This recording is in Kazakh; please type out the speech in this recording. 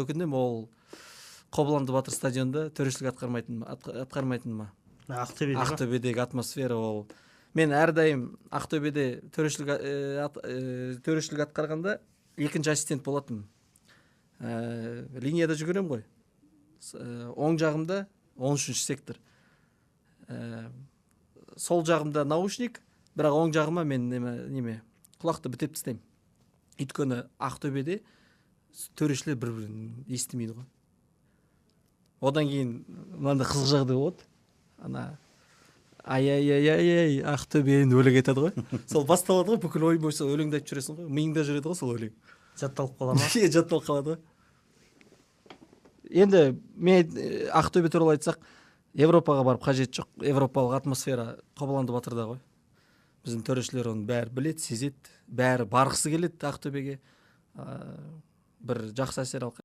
өкүндүм, ол Кобуланды Батыр стадионда төрөчүлүк аткармайтыныма. Актөбөдөгү атмосфера ол. Мен ар дайым Актөбөдө төрөчүлүк аткарганда экинчи ассистент болотмун. Линияда жүгүрөм ғой. Оң жагымда 13 сектор. Сол жагымда наушник, бирок оң жагыма мен неме кулакты бүтөп тастайм. Өйткөнү Актөбөдө төрөчүлөр бири-бирин эстемейди го. Одан кийин мындай кызык жагдай болот. Ана ай Актөбө өлең айтады ғой. Сол башталат ғой, бүкүл ой бойса өлеңди айтып жүрөсүң ғой. Миңде жүрөт го сол өлең. Жатталып кала ма? Жатталып калат го. Енді мен Ақтөбе туралы айтсақ, Европаға барып қажет жоқ. Европалық атмосфера Кобуланды Батырда ғой. Біздің төрешілер оны бәрі білет, сезет, бәрі барғысы келеді Ақтөбеге. Бір жақсы әсер